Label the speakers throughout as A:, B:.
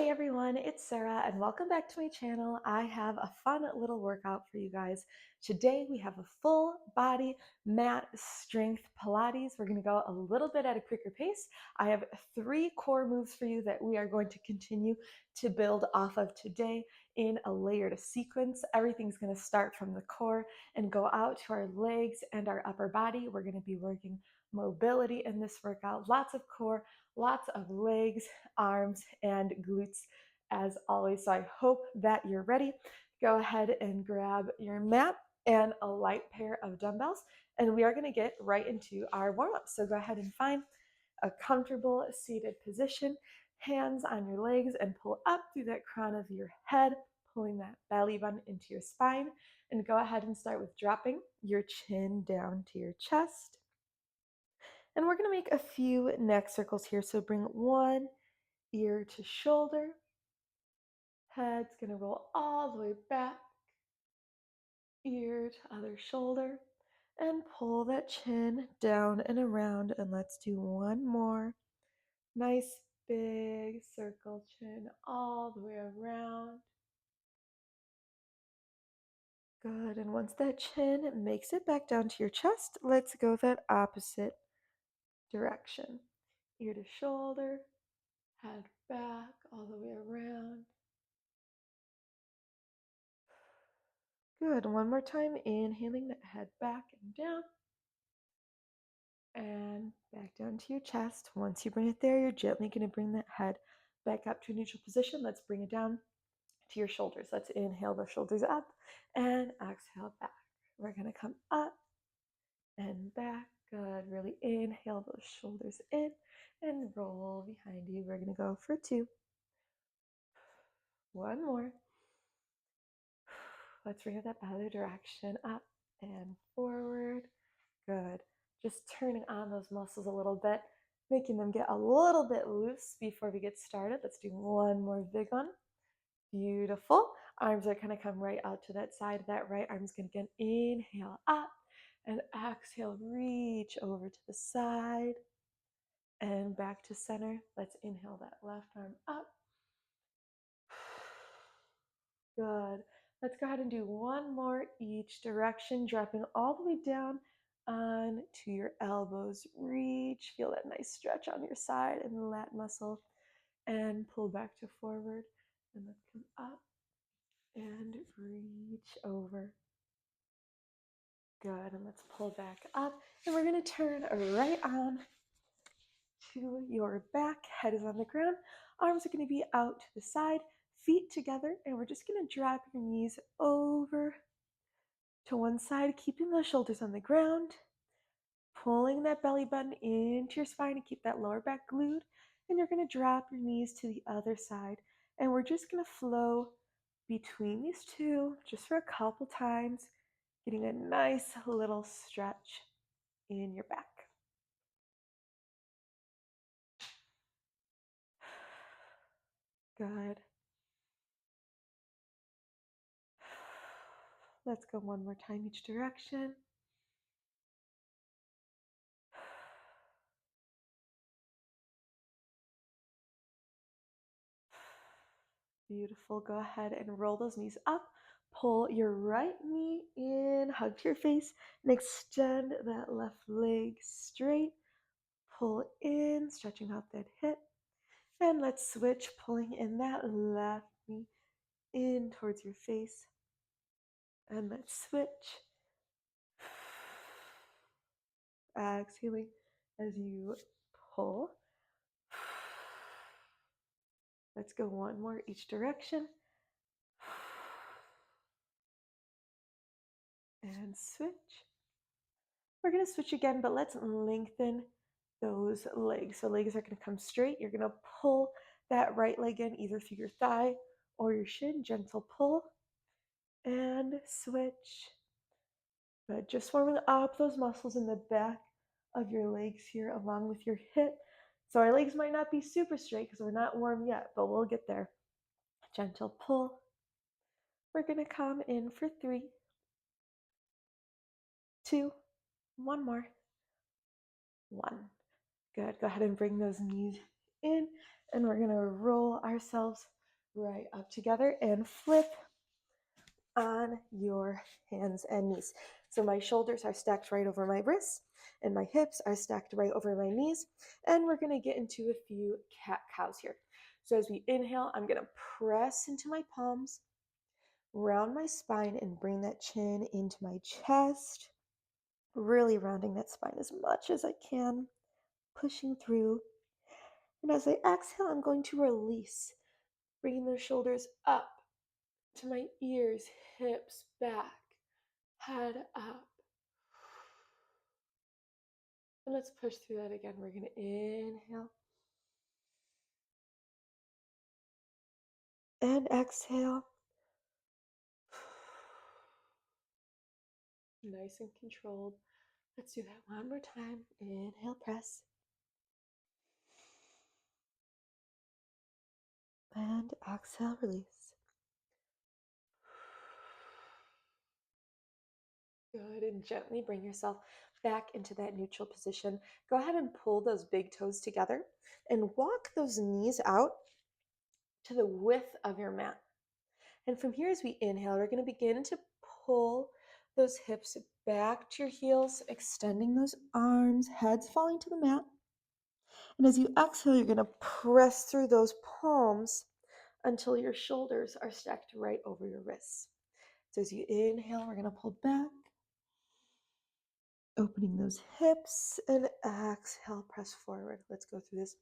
A: Hey everyone, it's Sarah and welcome back to my channel. I have a fun little workout for you guys. Today we have a full body mat strength Pilates. We're going to go a little bit at a quicker pace. I have 3 core moves for you that we are going to continue to build off of today in a layered sequence. Everything's going to start from the core and go out to our legs and our upper body. We're going to be working mobility in this workout, lots of core, lots of legs, arms, and glutes as always. So I hope that you're ready. Go ahead and grab your mat and a light pair of dumbbells, and we are going to get right into our warm-up. So go ahead and find a comfortable seated position, hands on your legs, and pull up through that crown of your head, pulling that belly button into your spine. And go ahead and start with dropping your chin down to your chest. And we're going to make a few neck circles here. So bring one ear to shoulder. Head's going to roll all the way back. Ear to other shoulder. And pull that chin down and around. And let's do one more. Nice big circle chin all the way around. Good. And once that chin makes it back down to your chest, let's go that opposite direction. Ear to shoulder. Head back all the way around. Good. One more time. Inhaling that head back and down. And back down to your chest. Once you bring it there, you're gently going to bring that head back up to a neutral position. Let's bring it down to your shoulders. Let's inhale the shoulders up and exhale back. We're going to come up and back. Good. Really inhale those shoulders in and roll behind you. We're going to go for 2. One more. Let's bring it that other direction, up and forward. Good. Just turning on those muscles a little bit, making them get a little bit loose before we get started. Let's do one more big one. Beautiful. Arms are going to come right out to that side. That right arm's going to get inhale up and exhale, reach over to the side and back to center. Let's inhale that left arm up. Good. Let's go ahead and do one more each direction, dropping all the way down onto your elbows. Reach, feel that nice stretch on your side and the lat muscle, and pull back to forward. And let's come up and reach over. Good, and let's pull back up. And we're gonna turn right on to your back. Head is on the ground. Arms are gonna be out to the side. Feet together, and we're just going to drop your knees over to one side, keeping those shoulders on the ground, pulling that belly button into your spine to keep that lower back glued, and you're going to drop your knees to the other side, and we're just going to flow between these two just for a couple times, getting a nice little stretch in your back. Good. Let's go one more time each direction. Beautiful. Go ahead and roll those knees up. Pull your right knee in, hug to your face, and extend that left leg straight. Pull in, stretching out that hip. And let's switch, pulling in that left knee in towards your face. And let's switch. Exhaling as you pull. Let's go one more each direction. And switch. We're going to switch again, but let's lengthen those legs. So legs are going to come straight. You're going to pull that right leg in either through your thigh or your shin. Gentle pull and switch. Good. Just warming up those muscles in the back of your legs here along with your hip. So our legs might not be super straight because we're not warm yet, but we'll get there. Gentle pull. We're going to come in for 3, 2, one more. 1. Good. Go ahead and bring those knees in And we're gonna roll ourselves right up together and flip on your hands and knees. So my shoulders are stacked right over my wrists and my hips are stacked right over my knees. And we're gonna get into a few cat-cows here. So as we inhale, I'm gonna press into my palms, round my spine and bring that chin into my chest, really rounding that spine as much as I can, pushing through. And as I exhale, I'm going to release, bringing those shoulders up to my ears, hips back, head up. And let's push through that again. We're going to inhale and exhale. Nice and controlled. Let's do that one more time. Inhale, press. And exhale, release. Good, and gently bring yourself back into that neutral position. Go ahead and pull those big toes together and walk those knees out to the width of your mat. And from here, as we inhale, we're going to begin to pull those hips back to your heels, extending those arms, heads falling to the mat. And as you exhale, you're going to press through those palms until your shoulders are stacked right over your wrists. So as you inhale, we're going to pull back, opening those hips, and exhale, press forward. Let's go through this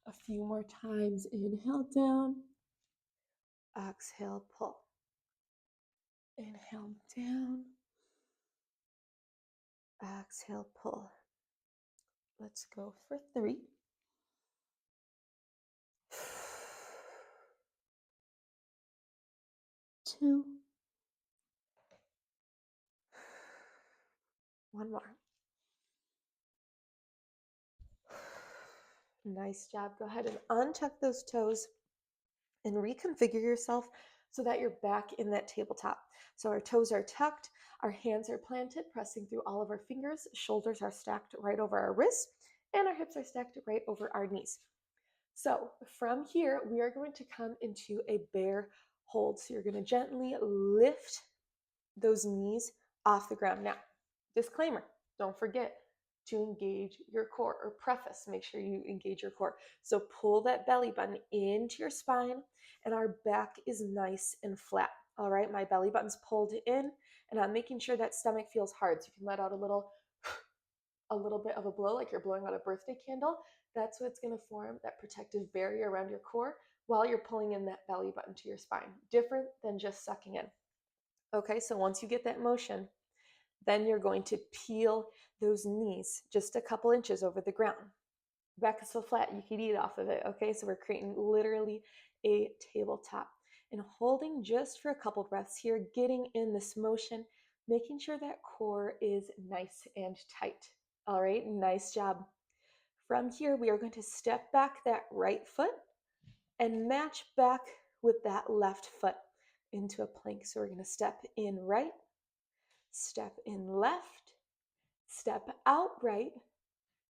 A: a few more times. Inhale down, exhale, pull. Inhale down, exhale, pull. Let's go for 3. 2. 1 more. Nice job. Go ahead and untuck those toes and reconfigure yourself so that you're back in that tabletop. So our toes are tucked, our hands are planted, pressing through all of our fingers, shoulders are stacked right over our wrists, and our hips are stacked right over our knees. So from here, we are going to come into a bear hold. So you're going to gently lift those knees off the ground. Now, disclaimer, don't forget to engage your core, or preface, make sure you engage your core. So pull that belly button into your spine and our back is nice and flat. All right, my belly button's pulled in and I'm making sure that stomach feels hard. So you can let out a little bit of a blow, like you're blowing out a birthday candle. That's what's going to form that protective barrier around your core while you're pulling in that belly button to your spine. Different than just sucking in. Okay, so once you get that motion, then you're going to peel those knees just a couple inches over the ground. Back is so flat, you could eat off of it. Okay, so we're creating literally a tabletop and holding just for a couple breaths here, getting in this motion, making sure that core is nice and tight. All right, nice job. From here, we are going to step back that right foot and match back with that left foot into a plank. So we're going to step in right, step in left, step out right,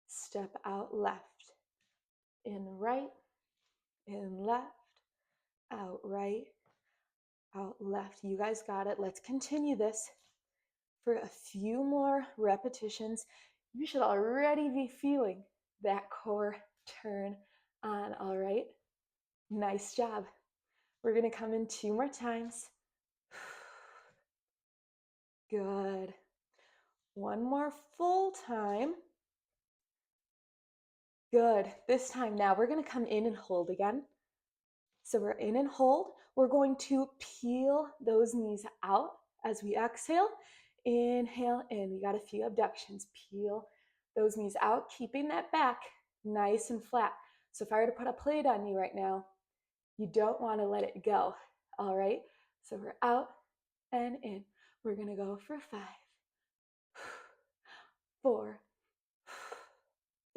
A: step out left, in right, in left, out right, out left. You guys got it. Let's continue this for a few more repetitions. You should already be feeling that core turn on. All right, nice job. We're going to come in 2 more times. Good. 1 more full time. Good. This time now we're going to come in and hold again. So we're in and hold. We're going to peel those knees out as we exhale. Inhale in. We got a few abductions. Peel those knees out, keeping that back nice and flat. So if I were to put a plate on you right now, you don't want to let it go. All right. So we're out and in. We're going to go for 5, 4,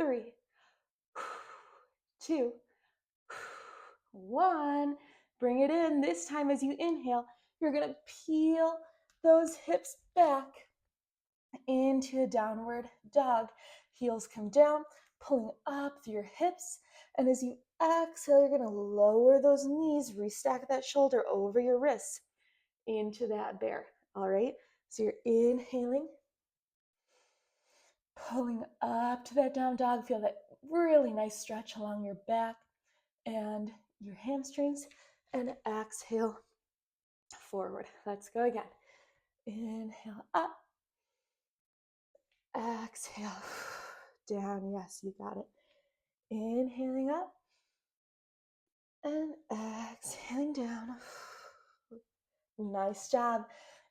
A: 3, 2, 1. Bring it in. This time as you inhale, you're going to peel those hips back into a downward dog. Heels come down, pulling up through your hips. And as you exhale, you're gonna lower those knees, restack that shoulder over your wrists into that bear, all right? So you're inhaling, pulling up to that down dog. Feel that really nice stretch along your back and your hamstrings, and exhale, forward. Let's go again. Inhale up, exhale down. Yes, you got it. Inhaling up and exhaling down. Nice job.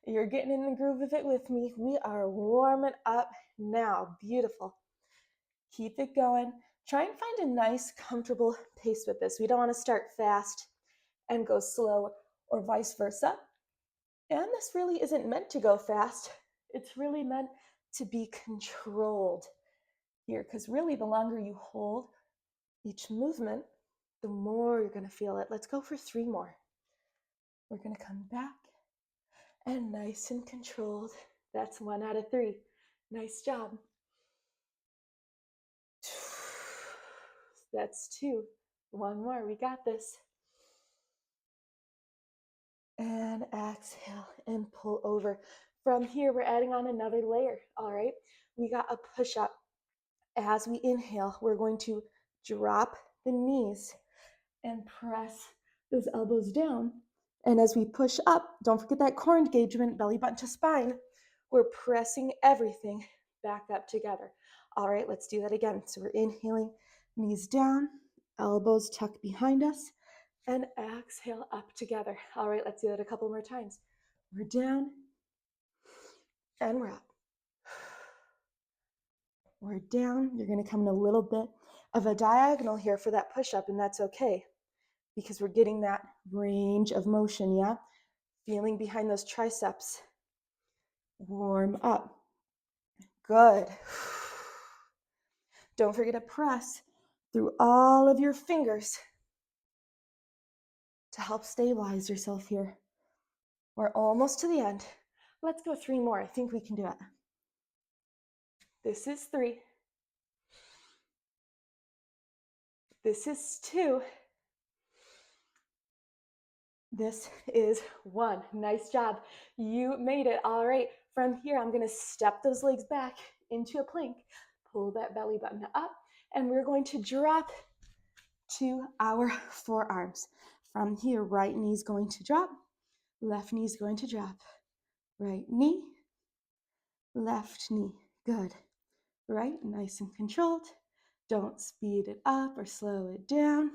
A: You're getting in the groove of it with me. We are warming up now. Beautiful. Keep it going. Try and find a nice, comfortable pace with this. We don't want to start fast and go slow or vice versa. And this really isn't meant to go fast. It's really meant to be controlled here, because really the longer you hold each movement, the more you're going to feel it. Let's go for 3 more. We're going to come back and nice and controlled. That's 1 out of 3. Nice job. That's 2. 1 more. We got this. And exhale and pull over. From here, we're adding on another layer. All right. We got a push-up. As we inhale, we're going to drop the knees and press those elbows down. And as we push up, don't forget that core engagement, belly button to spine. We're pressing everything back up together. All right, let's do that again. So we're inhaling, knees down, elbows tucked behind us, and exhale up together. All right, let's do that a couple more times. We're down and we're up. We're down. You're going to come in a little bit of a diagonal here for that push-up, and that's okay because we're getting that range of motion, yeah? Feeling behind those triceps. Warm up. Good. Don't forget to press through all of your fingers to help stabilize yourself here. We're almost to the end. Let's go 3 more. I think we can do it. This is 3. This is 2. This is 1. Nice job. You made it. All right. From here, I'm going to step those legs back into a plank. Pull that belly button up. And we're going to drop to our forearms. From here, right knee is going to drop. Left knee is going to drop. Right knee. Left knee. Good. Right. Nice and controlled. Don't speed it up or slow it down.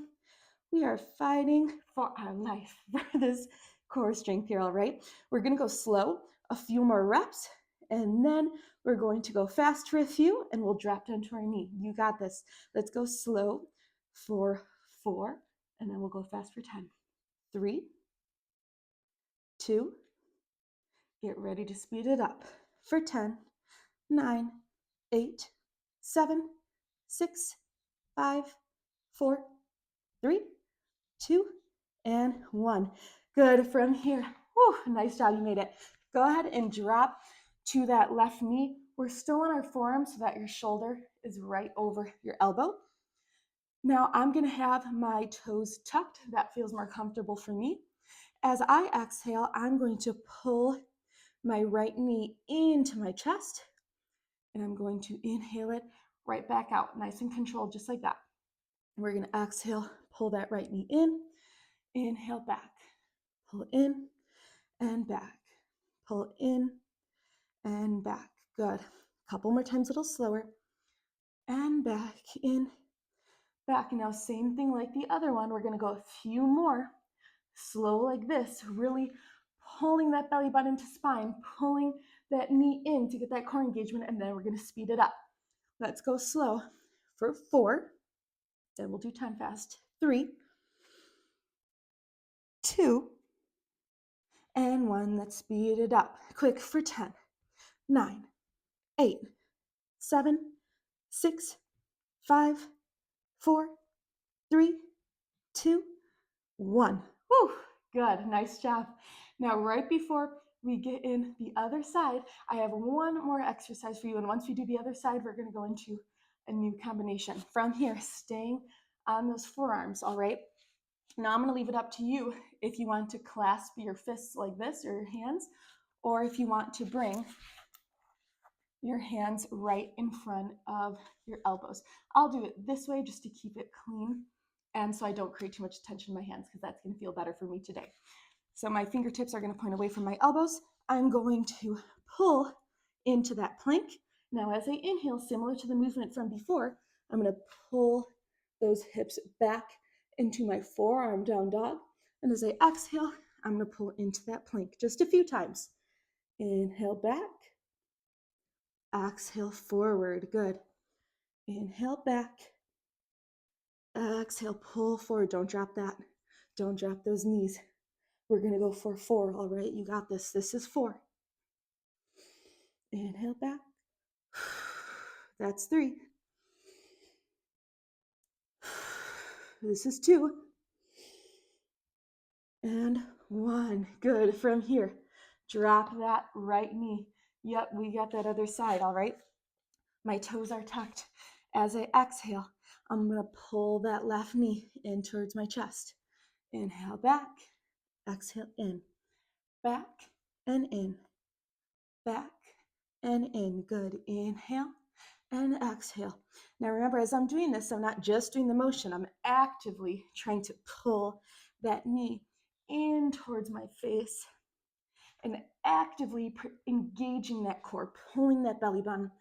A: We are fighting for our life for this core strength here, all right? We're going to go slow, a few more reps, and then we're going to go fast for a few, and we'll drop down to our knee. You got this. Let's go slow for 4, and then we'll go fast for 10. 3, 2, get ready to speed it up for 10, 9, 8, 7, 6, 5, 4, 3, 2, and 1. Good. From here, whew, nice job. You made it. Go ahead and drop to that left knee. We're still on our forearm so that your shoulder is right over your elbow. Now I'm going to have my toes tucked. That feels more comfortable for me. As I exhale, I'm going to pull my right knee into my chest, and I'm going to inhale it right back out, nice and controlled, just like that. We're going to exhale, pull that right knee in, inhale back, pull in and back, pull in and back. Good. Couple more times, a little slower. And back, in, back. Now, same thing like the other one. We're going to go a few more. Slow like this, really pulling that belly button to spine, pulling that knee in to get that core engagement, and then we're going to speed it up. Let's go slow for 4. Then we'll do time fast. 3, 2, and 1. Let's speed it up. Quick for 10, 9, 8, 7, 6, 5, 4, 3, 2, 1. Woo, good. Nice job. Now, right before we get in the other side, I have one more exercise for you. And once we do the other side, we're going to go into a new combination. From here, staying on those forearms, all right? Now I'm going to leave it up to you if you want to clasp your fists like this, or your hands, or if you want to bring your hands right in front of your elbows. I'll do it this way just to keep it clean and so I don't create too much tension in my hands, because that's going to feel better for me today. So my fingertips are going to point away from my elbows. I'm going to pull into that plank. Now as I inhale, similar to the movement from before, I'm going to pull those hips back into my forearm down dog. And as I exhale, I'm going to pull into that plank just a few times. Inhale back. Exhale forward. Good. Inhale back. Exhale, pull forward. Don't drop that. Don't drop those knees. We're going to go for 4. All right, you got this. This is 4. Inhale back. That's 3. This is 2. And 1. Good. From here, drop that right knee. Yep, we got that other side. All right. My toes are tucked. As I exhale, I'm going to pull that left knee in towards my chest. Inhale back. Exhale in. Back and in. Back and in. Good. Inhale and exhale. Now remember, as I'm doing this, I'm not just doing the motion. I'm actively trying to pull that knee in towards my face and actively engaging that core, pulling that belly button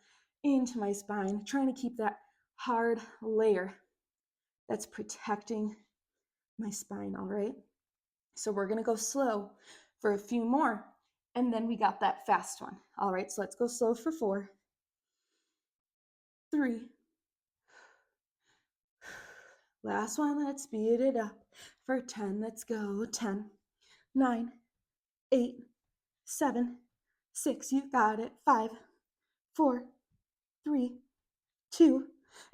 A: into my spine, trying to keep that hard layer that's protecting my spine, all right? So we're gonna go slow for a few more, and then we got that fast one. All right, so let's go slow for 4, 3. Last one, let's speed it up for 10. Let's go. 10, 9, 8, 7, 6. You got it. 5, 4, 3, 2,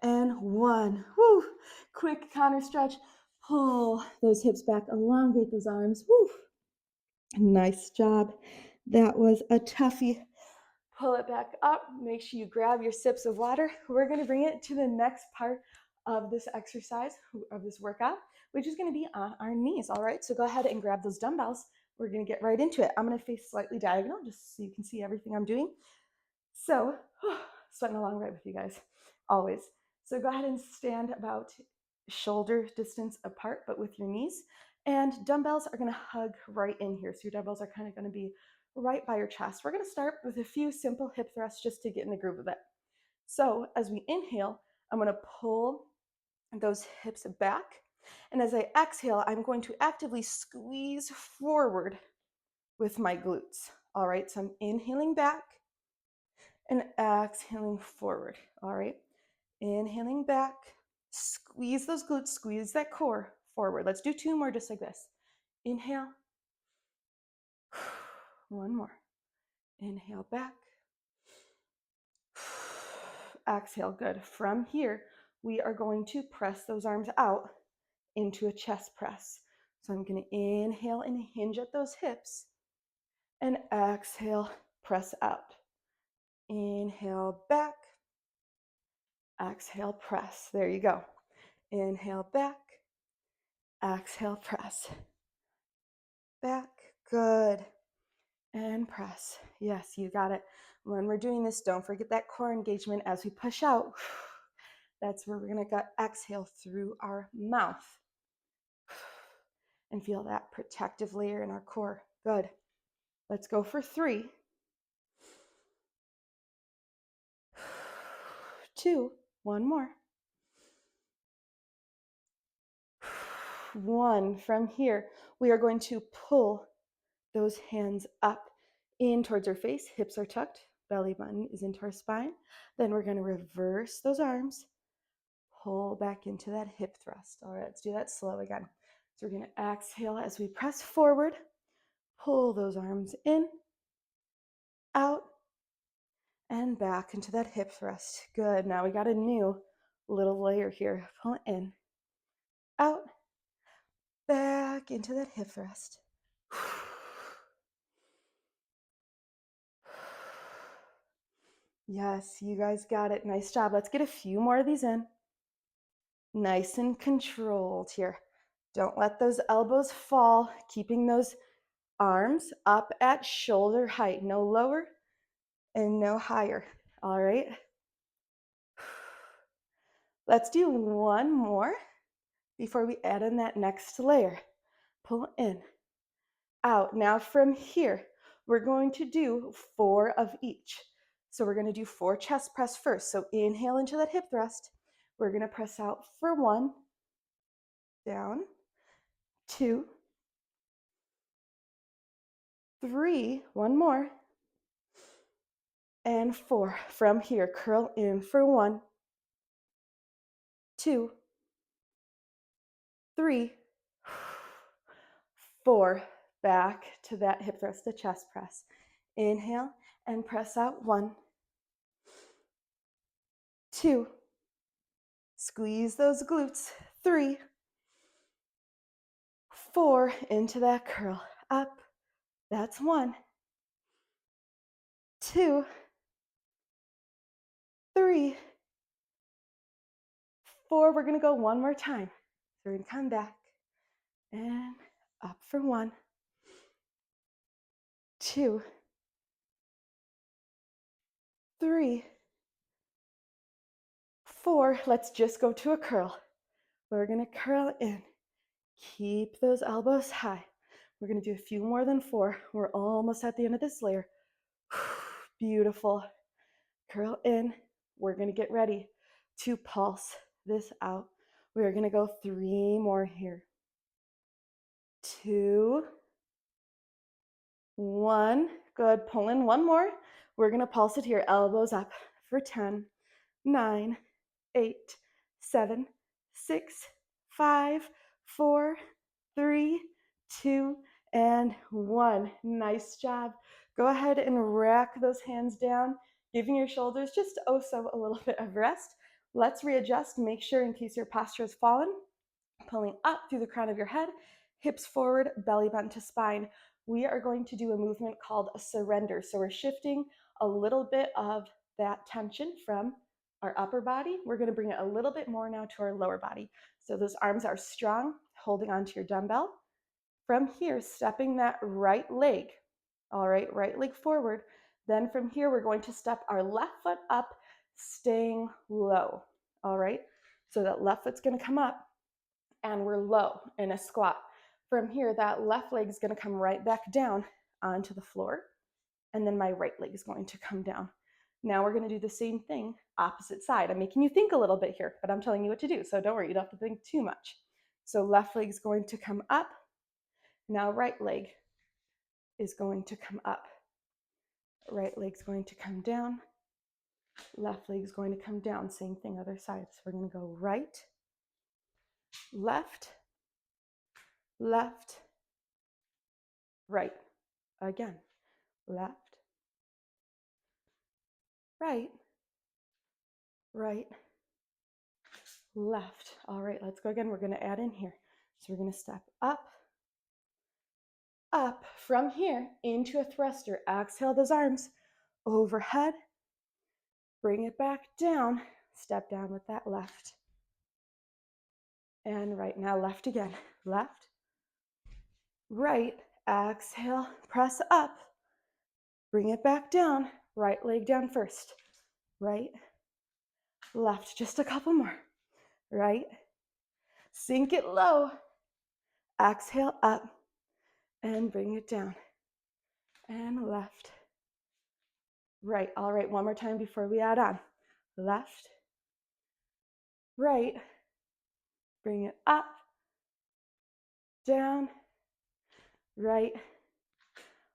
A: and 1. Woo! Quick counter stretch. Pull those hips back, elongate those arms. Woo! Nice job. That was a toughie. Pull it back up. Make sure you grab your sips of water. We're going to bring it to the next part of this exercise, of this workout, which is going to be on our knees. All right, so go ahead and grab those dumbbells. We're going to get right into it. I'm going to face slightly diagonal just so you can see everything I'm doing. So, sweating along right with you guys, always. So go ahead and stand about shoulder distance apart, but with your knees. And dumbbells are going to hug right in here. So your dumbbells are kind of going to be right by your chest. We're going to start with a few simple hip thrusts just to get in the groove of it. So as we inhale, I'm going to pull those hips back. And as I exhale, I'm going to actively squeeze forward with my glutes. All right, so I'm inhaling back and exhaling forward. All right, inhaling back, squeeze those glutes, squeeze that core forward. Let's do 2 more just like this. Inhale. 1 more. Inhale back. Exhale. Good. From here, we are going to press those arms out into a chest press. So I'm going to inhale and hinge at those hips, and exhale, press out. Inhale back. Exhale, press. There you go. Inhale back. Exhale, press. Back. Good. And press. Yes, you got it. When we're doing this, don't forget that core engagement as we push out. That's where we're going to exhale through our mouth and feel that protective layer in our core. Good. Let's go for 3, 2, 1 more. 1. From here, we are going to pull those hands up in towards our face. Hips are tucked. Belly button is into our spine. Then we're going to reverse those arms. Pull back into that hip thrust. All right, let's do that slow again. So we're going to exhale as we press forward. Pull those arms in, out, and back into that hip thrust. Good. Now we got a new little layer here. Pull it in, out, back into that hip thrust. Yes, you guys got it. Nice job. Let's get a few more of these in. Nice and controlled here. Don't let those elbows fall, keeping those arms up at shoulder height, no lower and no higher. All right. Let's do one more before we add in that next layer. Pull in, out. Now from here, we're going to do 4 of each. So we're going to do 4 chest press first. So inhale into that hip thrust. We're going to press out for 1, down, 2, 3, one more, and 4. From here, curl in for 1, 2, 3, 4. Back to that hip thrust to chest press. Inhale and press out 1, 2, squeeze those glutes, 3, 4, into that curl, up, that's 1, 2, 3, 4. We're gonna go one more time. So we're gonna come back and up for 1, 2, 3, 4. Let's just go to a curl. We're gonna curl in. Keep those elbows high. We're gonna do a few more than 4. We're almost at the end of this layer. Beautiful. Curl in. We're gonna get ready to pulse this out. We're gonna go 3 more here. 2, 1. Good. Pull in 1 more. We're gonna pulse it here. Elbows up for 10, 9, 8, 7, 6, 5, 4, 3, 2, and 1. Nice job. Go ahead and rack those hands down, giving your shoulders just so a little bit of rest. Let's readjust. Make sure, in case your posture has fallen, pulling up through the crown of your head, hips forward, belly button to spine. We are going to do a movement called a surrender. So we're shifting a little bit of that tension from our upper body. We're going to bring it a little bit more now to our lower body. So those arms are strong, holding onto your dumbbell. From here, stepping that right leg. All right, right leg forward. Then from here, we're going to step our left foot up, staying low. All right, so that left foot's going to come up and we're low in a squat. From here, that left leg is going to come right back down onto the floor, and then my right leg is going to come down. Now we're going to do the same thing, opposite side. I'm making you think a little bit here, but I'm telling you what to do, so don't worry, you don't have to think too much. So left leg is going to come up. Now right leg is going to come up. Right leg's going to come down. Left leg is going to come down. Same thing, other side. So we're going to go right, left, left, right. Again, left, right, right, left. All right, let's go again. We're going to add in here. So we're going to step up, up. From here into a thruster. Exhale those arms overhead. Bring it back down. Step down with that left. And right. Now left again. Left, right. Exhale, press up. Bring it back down. Right leg down first. Right, left. Just a couple more. Right. Sink it low. Exhale up and bring it down. And left, right. All right, one more time before we add on. Left, right. Bring it up, down, right,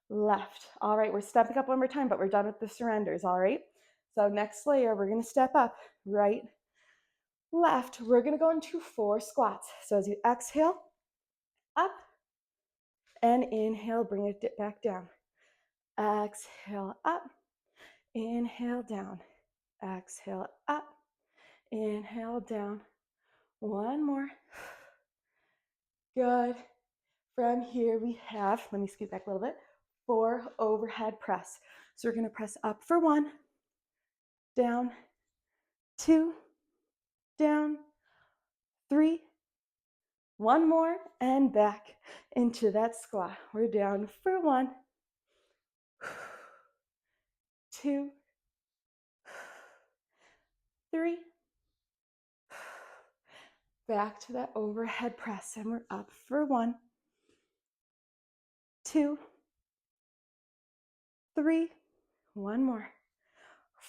A: left. All right, we're stepping up one more time, but we're done with the surrenders, all right? So next layer, we're gonna step up, right, left. We're gonna go into 4 squats. So as you exhale, up, and inhale, bring it back down. Exhale, up, inhale, down. Exhale, up, inhale, down. One more. Good. From here we have, let me scoot back a little bit, 4 overhead press. So we're going to press up for 1, down, 2, down, 3, one more, and back into that squat. We're down for 1, 2, 3, back to that overhead press, and we're up for 1, 2, 3, one more,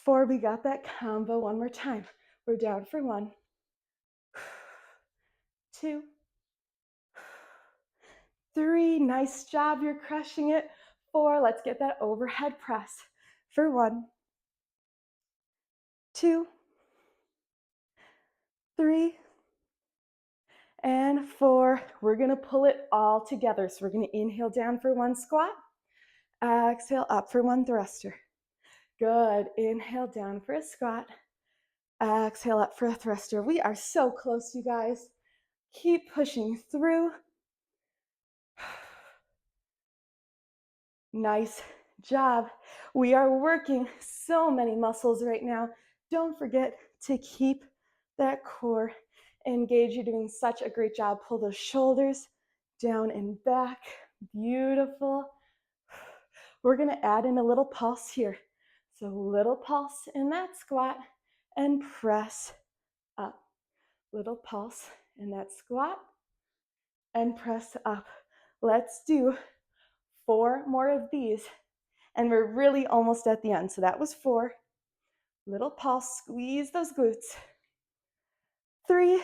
A: 4, we got that combo one more time. We're down for 1, 2, 3, nice job, you're crushing it. 4, let's get that overhead press for 1, 2, 3, and 4. We're gonna pull it all together. So we're gonna inhale down for 1 squat, exhale up for 1 thruster. Good, inhale down for a squat, exhale up for a thruster. We are so close, you guys. Keep pushing through. Nice job. We are working so many muscles right now. Don't forget to keep that core engaged. You're doing such a great job. Pull those shoulders down and back. Beautiful. We're going to add in a little pulse here. So little pulse in that squat and press up. Little pulse in that squat and press up. Let's do 4 more of these. And we're really almost at the end. So that was 4. Little pulse, squeeze those glutes. 3.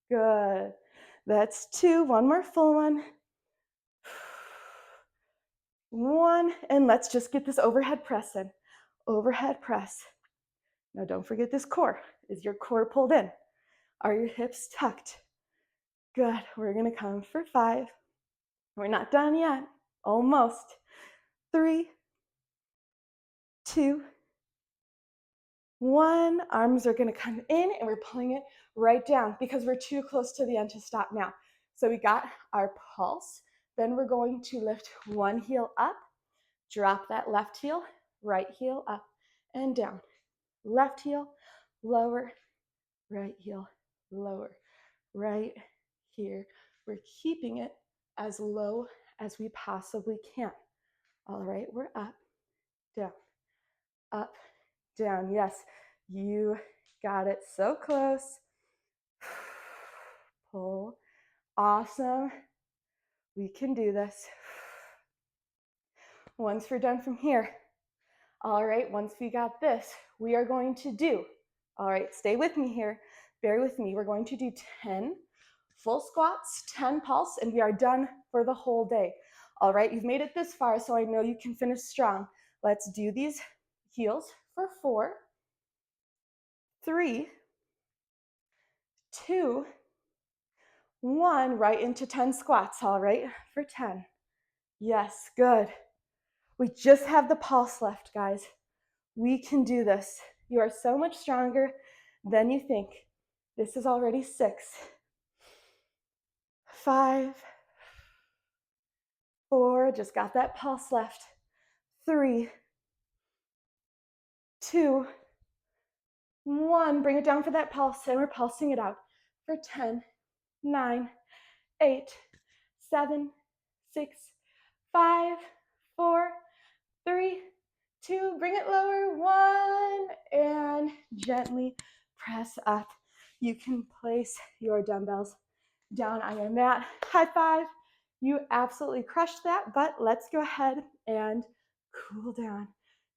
A: Good. That's 2. One more full one. 1. And let's just get this overhead press in. Overhead press. Now don't forget this core. Is your core pulled in? Are your hips tucked? Good. We're going to come for 5. We're not done yet. Almost. 3, 2, 1. Arms are going to come in and we're pulling it right down because we're too close to the end to stop now. So we got our pulse. Then we're going to lift one heel up, drop that left heel, right heel up and down. Left heel, lower, right heel, lower, right here. We're keeping it as low as we possibly can. All right, we're up, down, up, down. Yes, you got it. So close. Pull. Awesome. We can do this. Once we're done from here, all right, once we got this, we are going to do, all right, stay with me here, bear with me. We're going to do 10 full squats, 10 pulse, and we are done for the whole day. All right, you've made it this far, so I know you can finish strong. Let's do these heels for 4, 3, 2, 1, right into 10 squats, all right, for 10. Yes, good. We just have the pulse left, guys. We can do this. You are so much stronger than you think. This is already 6, 5, 4, just got that pulse left. 3, 2, 1, bring it down for that pulse, and we're pulsing it out for 10, 9, 8, 7, 6, 5, 4, 3, 2, bring it lower, 1, and gently press up. You can place your dumbbells down on your mat. High five. You absolutely crushed that, but let's go ahead and cool down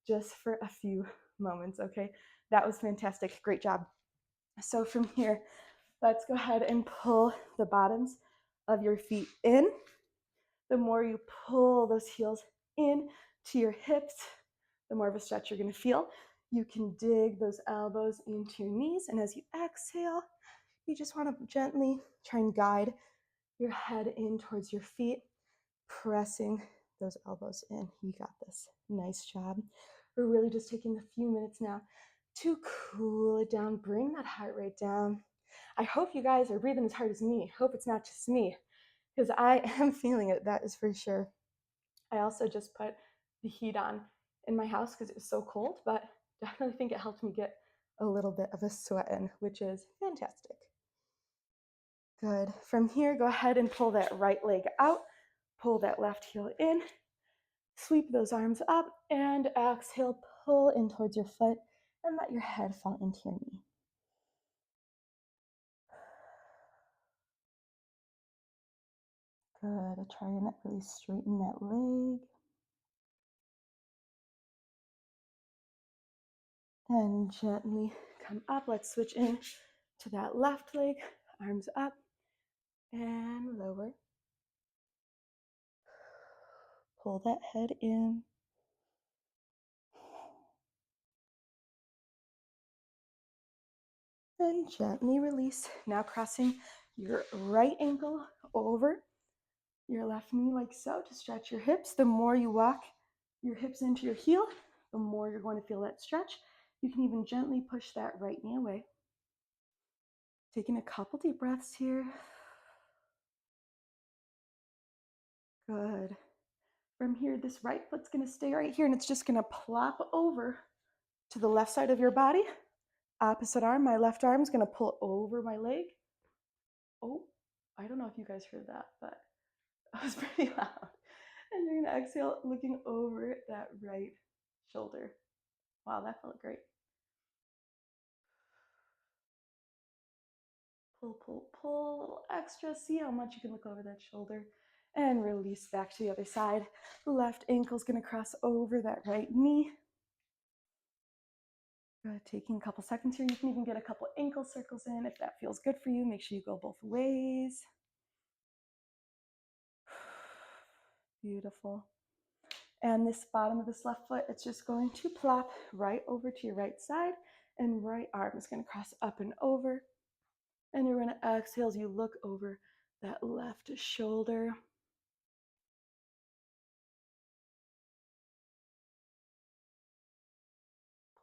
A: just for a few moments, okay? That was fantastic. Great job. So from here, let's go ahead and pull the bottoms of your feet in. The more you pull those heels in to your hips, the more of a stretch you're going to feel. You can dig those elbows into your knees, and as you exhale, you just want to gently try and guide your head in towards your feet, pressing those elbows in. You got this. Nice job. We're really just taking a few minutes now to cool it down, bring that heart rate down. I hope you guys are breathing as hard as me. I hope it's not just me, because I am feeling it, that is for sure. I also just put the heat on in my house because it was so cold, but definitely think it helped me get a little bit of a sweating, which is fantastic. Good. From here, go ahead and pull that right leg out, pull that left heel in, sweep those arms up, and exhale, pull in towards your foot, and let your head fall into your knee. Good. Try and really straighten that leg. And gently come up. Let's switch in to that left leg. Arms up and lower. Pull that head in. And gently release. Now crossing your right ankle over your left knee like so to stretch your hips. The more you walk your hips into your heel, the more you're going to feel that stretch. You can even gently push that right knee away. Taking a couple deep breaths here. Good. From here, this right foot's going to stay right here, and it's just going to plop over to the left side of your body. Opposite arm, my left arm is going to pull over my leg. Oh, I don't know if you guys heard that, but that was pretty loud. And you're going to exhale, looking over that right shoulder. Wow, that felt great. Pull, pull, pull, a little extra. See how much you can look over that shoulder. And release back to the other side. Left ankle's going to cross over that right knee. Good. Taking a couple seconds here. You can even get a couple ankle circles in if that feels good for you. Make sure you go both ways. Beautiful. And this bottom of this left foot, it's just going to plop right over to your right side, and right arm is going to cross up and over. And you're going to exhale as you look over that left shoulder.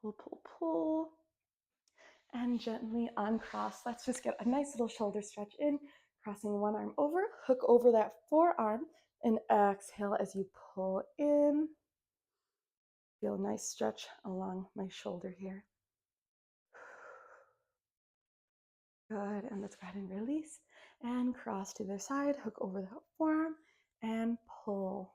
A: Pull, pull, pull. And gently uncross. Let's just get a nice little shoulder stretch in. Crossing one arm over, hook over that forearm, and exhale as you pull in. Feel a nice stretch along my shoulder here. Good, and let's go ahead and release. And cross to the other side, hook over the forearm, and pull.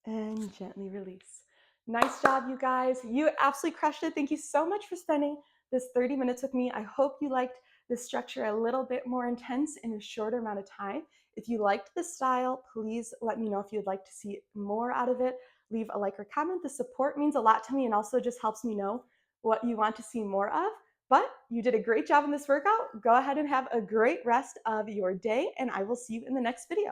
A: And gently release. Nice job, you guys. You absolutely crushed it. Thank you so much for spending this 30 minutes with me. I hope you liked this structure a little bit more intense in a shorter amount of time. If you liked this style, please let me know if you'd like to see more out of it. Leave a like or comment. The support means a lot to me and also just helps me know what you want to see more of. But you did a great job in this workout. Go ahead and have a great rest of your day, and I will see you in the next video.